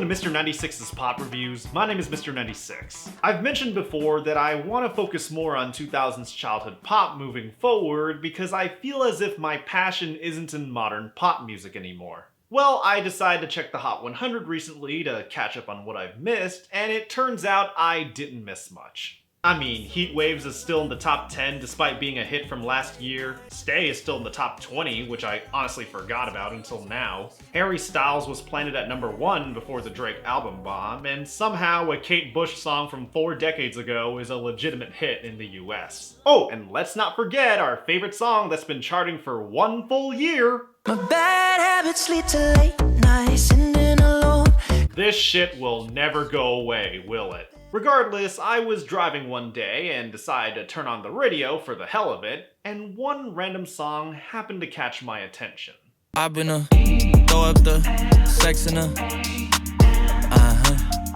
to Mr. 96's Pop Reviews. My name is Mr. 96. I've mentioned before that I want to focus more on 2000s childhood pop moving forward because I feel as if my passion isn't in modern pop music anymore. Well, I decided to check the Hot 100 recently to catch up on what I've missed, and it turns out I didn't miss much. I mean, Heat Waves is still in the top 10 despite being a hit from last year. Stay is still in the top 20, which I honestly forgot about until now. Harry Styles was planted at number 1 before the Drake album bomb, and somehow a Kate Bush song from 4 decades ago is a legitimate hit in the US. Oh, and let's not forget our favorite song that's been charting for 1 full year. My bad habits lead to late nights sitting alone. This shit will never go away, will it? Regardless, I was driving one day and decided to turn on the radio for the hell of it, and one random song happened to catch my attention. I've been throw up the sex in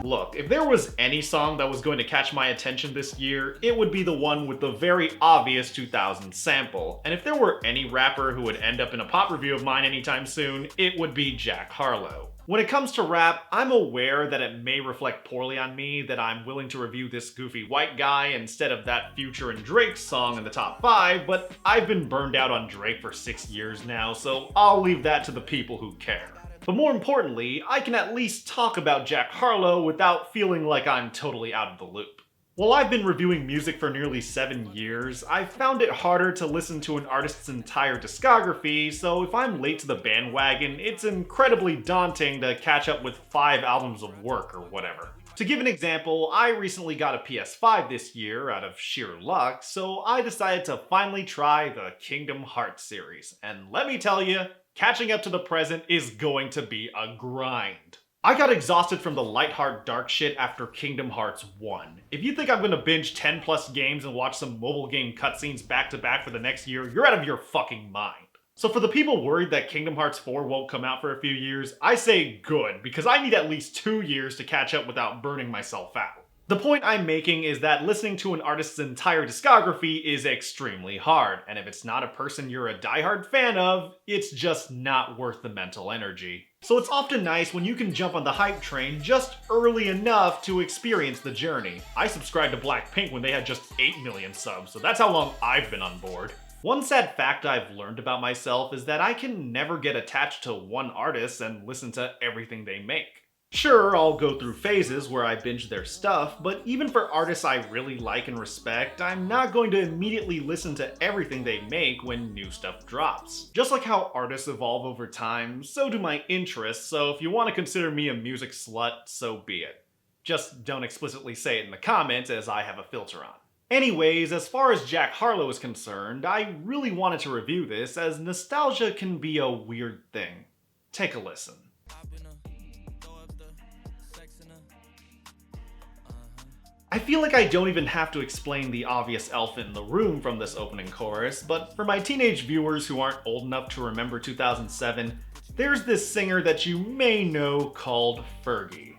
Look, if there was any song that was going to catch my attention this year, it would be the one with the very obvious 2000 sample. And if there were any rapper who would end up in a pop review of mine anytime soon, it would be Jack Harlow. When it comes to rap, I'm aware that it may reflect poorly on me that I'm willing to review this goofy white guy instead of that Future and Drake song in the top 5, but I've been burned out on Drake for 6 years now, so I'll leave that to the people who care. But more importantly, I can at least talk about Jack Harlow without feeling like I'm totally out of the loop. While I've been reviewing music for nearly 7 years, I've found it harder to listen to an artist's entire discography, so if I'm late to the bandwagon, it's incredibly daunting to catch up with 5 albums of work or whatever. To give an example, I recently got a PS5 this year out of sheer luck, so I decided to finally try the Kingdom Hearts series, and let me tell you, catching up to the present is going to be a grind. I got exhausted from the lightheart dark shit after Kingdom Hearts 1. If you think I'm gonna binge 10 plus games and watch some mobile game cutscenes back to back for the next year, you're out of your fucking mind. So for the people worried that Kingdom Hearts 4 won't come out for a few years, I say good, because I need at least 2 years to catch up without burning myself out. The point I'm making is that listening to an artist's entire discography is extremely hard, and if it's not a person you're a diehard fan of, it's just not worth the mental energy. So it's often nice when you can jump on the hype train just early enough to experience the journey. I subscribed to Blackpink when they had just 8 million subs, so that's how long I've been on board. One sad fact I've learned about myself is that I can never get attached to one artist and listen to everything they make. Sure, I'll go through phases where I binge their stuff, but even for artists I really like and respect, I'm not going to immediately listen to everything they make when new stuff drops. Just like how artists evolve over time, so do my interests, so if you want to consider me a music slut, so be it. Just don't explicitly say it in the comments as I have a filter on. Anyways, as far as Jack Harlow is concerned, I really wanted to review this as nostalgia can be a weird thing. Take a listen. I feel like I don't even have to explain the obvious elephant in the room from this opening chorus, but for my teenage viewers who aren't old enough to remember 2007, there's this singer that you may know called Fergie.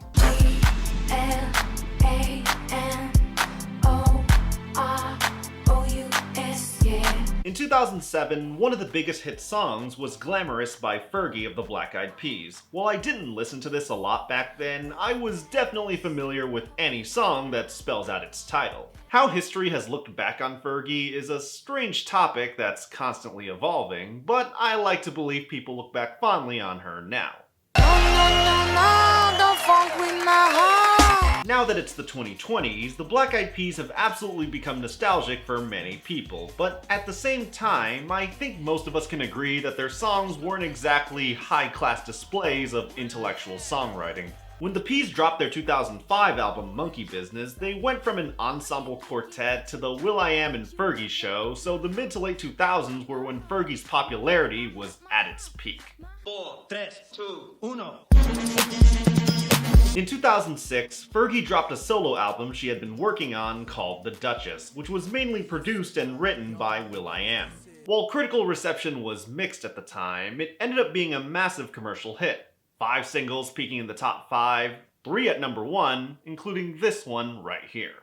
In 2007, one of the biggest hit songs was Glamorous by Fergie of the Black Eyed Peas. While I didn't listen to this a lot back then, I was definitely familiar with any song that spells out its title. How history has looked back on Fergie is a strange topic that's constantly evolving, but I like to believe people look back fondly on her now. Don't funk with my heart. Now that it's the 2020s, the Black Eyed Peas have absolutely become nostalgic for many people, but at the same time, I think most of us can agree that their songs weren't exactly high-class displays of intellectual songwriting. When the Peas dropped their 2005 album Monkey Business, they went from an ensemble quartet to the will.i.am and Fergie show, so the mid to late 2000s were when Fergie's popularity was at its peak. 4, 3, 2, 1. In 2006, Fergie dropped a solo album she had been working on called The Duchess, which was mainly produced and written by will.i.am. While critical reception was mixed at the time, it ended up being a massive commercial hit. 5 singles peaking in the top 5, 3 at number 1, including this one right here.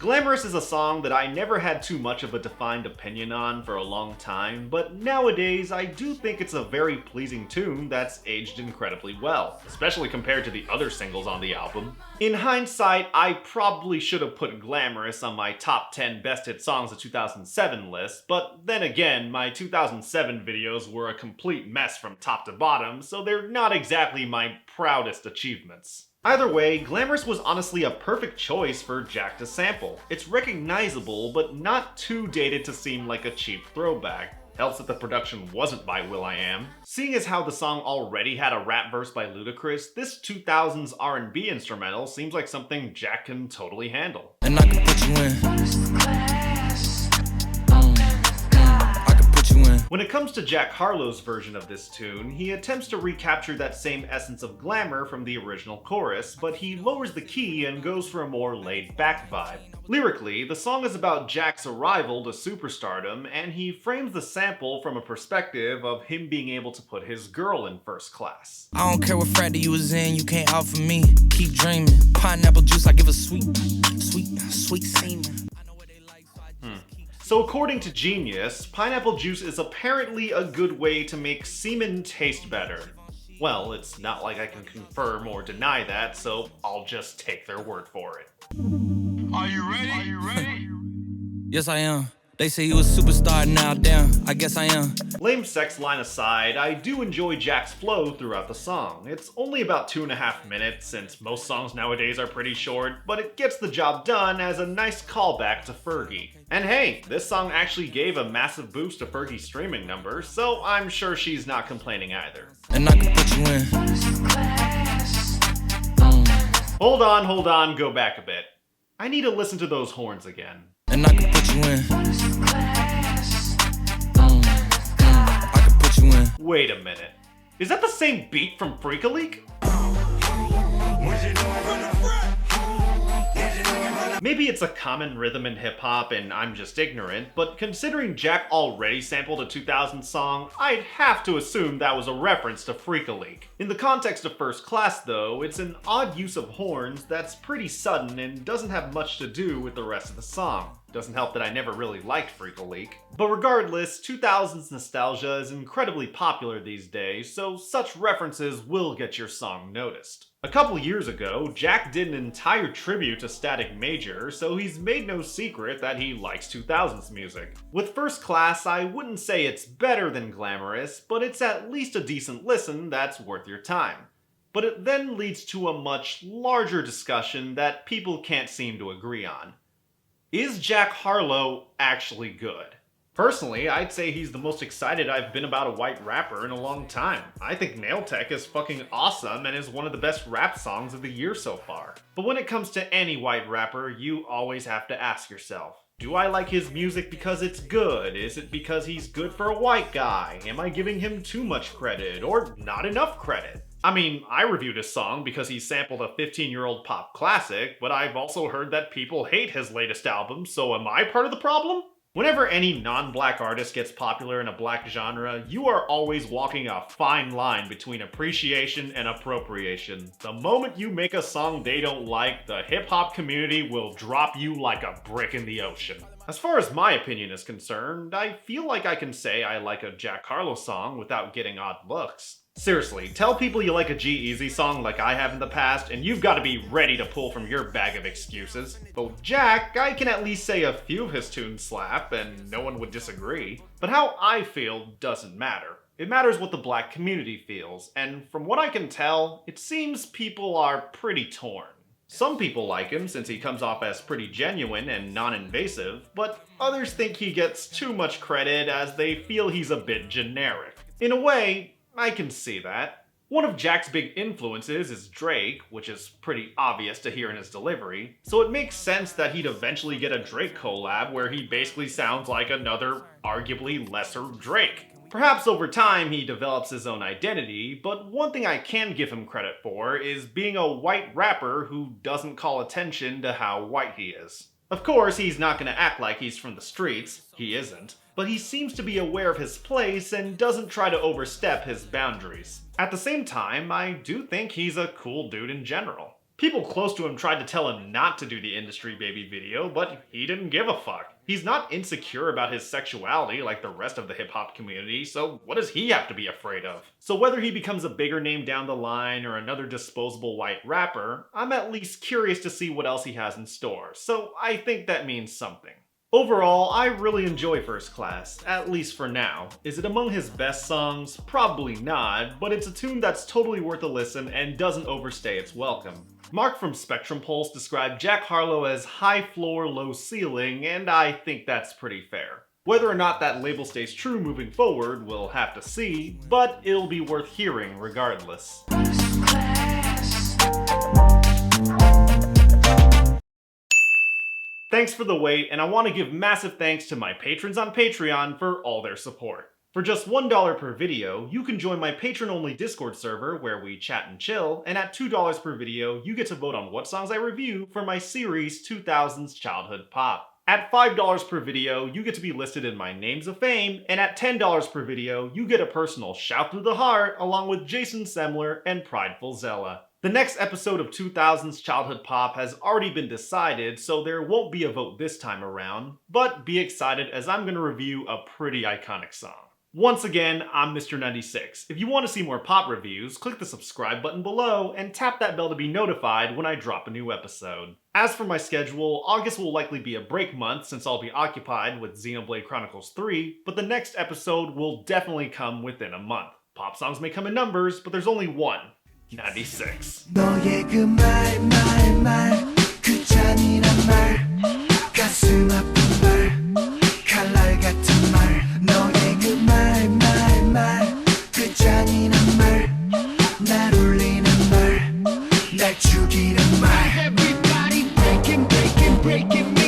Glamorous is a song that I never had too much of a defined opinion on for a long time, but nowadays I do think it's a very pleasing tune that's aged incredibly well, especially compared to the other singles on the album. In hindsight, I probably should have put Glamorous on my top 10 best hit songs of 2007 list, but then again, my 2007 videos were a complete mess from top to bottom, so they're not exactly my proudest achievements. Either way, Glamorous was honestly a perfect choice for Jack to sample. It's recognizable, but not too dated to seem like a cheap throwback. Helps that the production wasn't by will.i.am. Seeing as how the song already had a rap verse by Ludacris, this 2000s R&B instrumental seems like something Jack can totally handle. And I can put you in. I can put you in. When it comes to Jack Harlow's version of this tune, he attempts to recapture that same essence of glamour from the original chorus, but he lowers the key and goes for a more laid-back vibe. Lyrically, the song is about Jack's arrival to superstardom, and he frames the sample from a perspective of him being able to put his girl in first class. I don't care what frat you was in, you can't offer me. Keep dreaming. Pineapple juice, I give a sweet semen. So according to Genius, pineapple juice is apparently a good way to make semen taste better. Well, it's not like I can confirm or deny that, so I'll just take their word for it. Are you ready? Are you ready? Yes, I am. They say you a superstar now, damn. I guess I am. Lame sex line aside, I do enjoy Jack's flow throughout the song. It's only about 2.5 minutes, since most songs nowadays are pretty short, but it gets the job done as a nice callback to Fergie. And hey, this song actually gave a massive boost to Fergie's streaming numbers, so I'm sure she's not complaining either. And I can put you in. Hold on, go back a bit. I need to listen to those horns again. And I can put you in. I can put you in. Wait a minute. Is that the same beat from Freak a Leak? Maybe it's a common rhythm in hip-hop and I'm just ignorant, but considering Jack already sampled a 2000 song, I'd have to assume that was a reference to Freak a Leak. In the context of First Class though, it's an odd use of horns that's pretty sudden and doesn't have much to do with the rest of the song. Doesn't help that I never really liked Freak a Leak. But regardless, 2000s nostalgia is incredibly popular these days, so such references will get your song noticed. A couple years ago, Jack did an entire tribute to Static Major, so he's made no secret that he likes 2000s music. With First Class, I wouldn't say it's better than Glamorous, but it's at least a decent listen that's worth your time. But it then leads to a much larger discussion that people can't seem to agree on. Is Jack Harlow actually good? Personally, I'd say he's the most excited I've been about a white rapper in a long time. I think Nail Tech is fucking awesome and is one of the best rap songs of the year so far. But when it comes to any white rapper, you always have to ask yourself, do I like his music because it's good? Is it because he's good for a white guy? Am I giving him too much credit or not enough credit? I mean, I reviewed his song because he sampled a 15-year-old pop classic, but I've also heard that people hate his latest album, so am I part of the problem? Whenever any non-black artist gets popular in a black genre, you are always walking a fine line between appreciation and appropriation. The moment you make a song they don't like, the hip-hop community will drop you like a brick in the ocean. As far as my opinion is concerned, I feel like I can say I like a Jack Harlow song without getting odd looks. Seriously, tell people you like a G-Eazy song like I have in the past, and you've got to be ready to pull from your bag of excuses. But with Jack, I can at least say a few of his tunes slap, and no one would disagree. But how I feel doesn't matter. It matters what the black community feels, and from what I can tell, it seems people are pretty torn. Some people like him since he comes off as pretty genuine and non-invasive, but others think he gets too much credit as they feel he's a bit generic. In a way, I can see that. One of Jack's big influences is Drake, which is pretty obvious to hear in his delivery, so it makes sense that he'd eventually get a Drake collab where he basically sounds like another, arguably lesser Drake. Perhaps over time he develops his own identity, but one thing I can give him credit for is being a white rapper who doesn't call attention to how white he is. Of course, he's not gonna act like he's from the streets, he isn't, but he seems to be aware of his place and doesn't try to overstep his boundaries. At the same time, I do think he's a cool dude in general. People close to him tried to tell him not to do the Industry Baby video, but he didn't give a fuck. He's not insecure about his sexuality like the rest of the hip-hop community, so what does he have to be afraid of? So whether he becomes a bigger name down the line or another disposable white rapper, I'm at least curious to see what else he has in store, so I think that means something. Overall, I really enjoy First Class, at least for now. Is it among his best songs? Probably not, but it's a tune that's totally worth a listen and doesn't overstay its welcome. Mark from Spectrum Pulse described Jack Harlow as high floor, low ceiling, and I think that's pretty fair. Whether or not that label stays true moving forward, we'll have to see, but it'll be worth hearing regardless. Thanks for the wait, and I want to give massive thanks to my patrons on Patreon for all their support. For just $1 per video, you can join my patron-only Discord server where we chat and chill, and at $2 per video, you get to vote on what songs I review for my series 2000s Childhood Pop. At $5 per video, you get to be listed in my Names of Fame, and at $10 per video, you get a personal shout through the heart along with Jason Semler and Prideful Zella. The next episode of 2000s Childhood Pop has already been decided, so there won't be a vote this time around, but be excited as I'm going to review a pretty iconic song. Once again, I'm Mr. 96. If you want to see more pop reviews, click the subscribe button below and tap that bell to be notified when I drop a new episode. As for my schedule, August will likely be a break month since I'll be occupied with Xenoblade Chronicles 3, but the next episode will definitely come within a month. Pop songs may come in numbers, but there's only one. 96. 너의 그 말 그 잔인한 말 가슴 아픈 말 칼날 같은 말 너의 그 말 그 잔인한 말날 울리는 말날 죽이는 말 Everybody breaking